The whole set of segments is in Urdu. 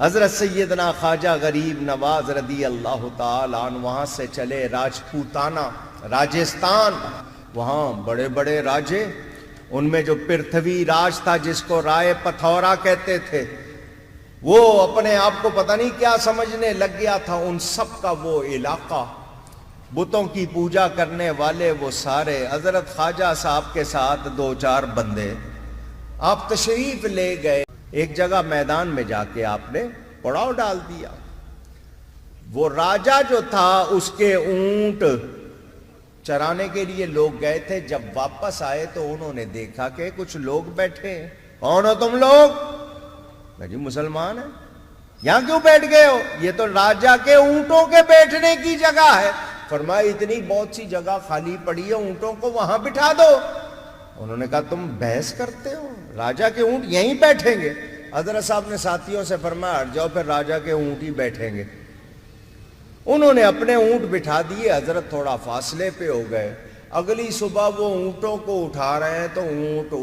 حضرت سیدنا خواجہ غریب نواز رضی اللہ تعالی عنہ وہاں سے چلے راجپوتانہ راجستھان. وہاں بڑے بڑے راجے، ان میں جو پرتھوی راج تھا جس کو رائے پتھورا کہتے تھے، وہ اپنے آپ کو پتہ نہیں کیا سمجھنے لگ گیا تھا. ان سب کا وہ علاقہ، بتوں کی پوجا کرنے والے وہ سارے، حضرت خواجہ صاحب کے ساتھ 2-4 بندے، آپ تشریف لے گئے. ایک جگہ میدان میں جا کے آپ نے پڑاؤ ڈال دیا. وہ راجہ جو تھا اس کے اونٹ چرانے کے لیے لوگ گئے تھے. جب واپس آئے تو انہوں نے دیکھا کہ کچھ لوگ بیٹھے ہیں. کون ہو تم لوگ؟ جی مسلمان ہیں. یہاں کیوں بیٹھ گئے ہو؟ یہ تو راجہ کے اونٹوں کے بیٹھنے کی جگہ ہے. فرمایا اتنی بہت سی جگہ خالی پڑی ہے، اونٹوں کو وہاں بٹھا دو. انہوں نے کہا تم بحث کرتے ہو، راجہ کے اونٹ یہیں بیٹھیں گے؟ حضرت صاحب نے ساتھیوں سے فرمایا ہٹ جاؤ، پھر راجہ کے اونٹ ہی بیٹھیں گے. انہوں نے اپنے اونٹ بٹھا دیے. حضرت تھوڑا فاصلے پہ ہو گئے. اگلی صبح وہ اونٹوں کو اٹھا رہے ہیں تو اونٹ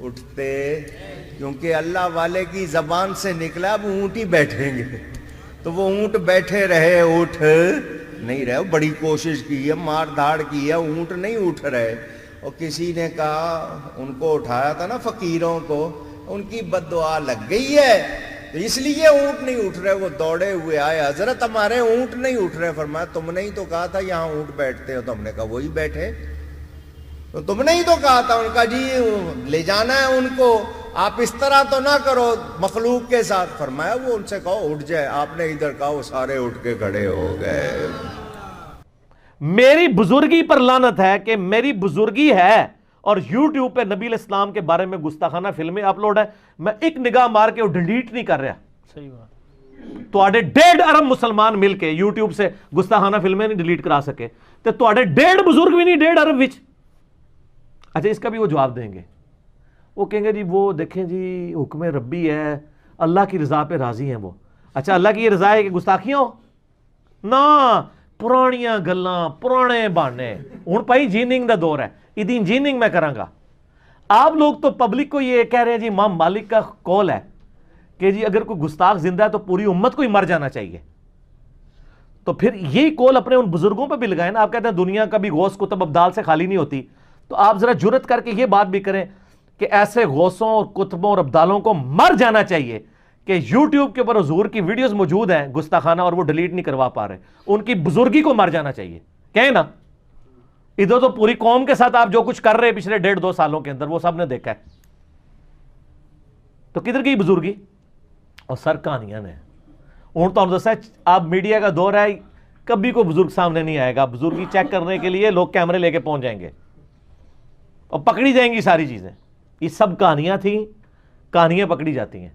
اٹھتے کیونکہ اللہ والے کی زبان سے نکلا اب اونٹ ہی بیٹھیں گے. تو وہ اونٹ بیٹھے رہے، اٹھ نہیں رہے. بڑی کوشش کی ہے، مار دھاڑ کی ہے، اونٹ نہیں اٹھ رہے. اور کسی نے کہا، ان کو اٹھایا تھا نا فقیروں کو، ان کی بد دعا لگ گئی ہے تو اس لیے اونٹ نہیں اٹھ رہے. وہ دوڑے ہوئے آئے، حضرت ہمارے اونٹ نہیں اٹھ رہے. فرمایا تم نے ہی تو کہا تھا یہاں اونٹ بیٹھتے ہو. تو ہم نے کہا وہی بیٹھے. تو تم نے ہی تو کہا تھا. ان کا جی لے جانا ہے ان کو، آپ اس طرح تو نہ کرو مخلوق کے ساتھ. فرمایا وہ ان سے کہو اٹھ جائے. آپ نے ادھر کہا، وہ سارے اٹھ کے کھڑے ہو گئے. میری بزرگی پر لعنت ہے کہ میری بزرگی ہے اور یوٹیوب پہ نبی علیہ السلام کے بارے میں گستاخانہ فلمیں اپلوڈ ہے. میں ایک نگاہ مار کے وہ ڈیلیٹ نہیں کر رہا. صحیح بات. تو 1.5 ارب مسلمان مل کے یوٹیوب سے گستاخانہ فلمیں نہیں ڈیلیٹ کرا سکے تو 1.5 بزرگ بھی نہیں 1.5 ارب وچ. اچھا اس کا بھی وہ جواب دیں گے. وہ کہیں گے جی وہ دیکھیں جی حکم ربی ہے، اللہ کی رضا پہ راضی ہیں وہ. اچھا اللہ کی یہ رضا ہے کہ گستاخیاں ہو نہ؟ پرانیاں گلاں، پرانے بہانے. ہن پائی انجینئرنگ دا دور ہے، ادی انجینئرنگ میں کراں گا. آپ لوگ تو پبلک کو یہ کہہ رہے ہیں جی امام مالک کا قول ہے کہ جی اگر کوئی گستاخ زندہ ہے تو پوری امت کو ہی مر جانا چاہیے. تو پھر یہی قول اپنے ان بزرگوں پہ بھی لگائیں نا. آپ کہتے ہیں دنیا کبھی غوث کتب ابدال سے خالی نہیں ہوتی، تو آپ ذرا جرت کر کے یہ بات بھی کریں کہ ایسے غوثوں اور کتبوں اور ابدالوں کو مر جانا چاہیے کہ یوٹیوب کے اوپر حضور کی ویڈیوز موجود ہیں گستاخانہ اور وہ ڈیلیٹ نہیں کروا پا رہے. ان کی بزرگی کو مر جانا چاہیے. کہیں نا ادھر تو پوری قوم کے ساتھ آپ جو کچھ کر رہے ہیں پچھلے 1.5-2 سالوں کے اندر وہ سب نے دیکھا ہے. تو کدھر کی بزرگی؟ اور سر کہانیاں نے ہوں تو دسا آپ میڈیا کا دور ہے، کبھی کوئی بزرگ سامنے نہیں آئے گا. بزرگی چیک کرنے کے لیے لوگ کیمرے لے کے پہنچ جائیں گے اور پکڑی جائیں گی ساری چیزیں. یہ سب کہانیاں تھیں، کہانیاں پکڑی جاتی ہیں.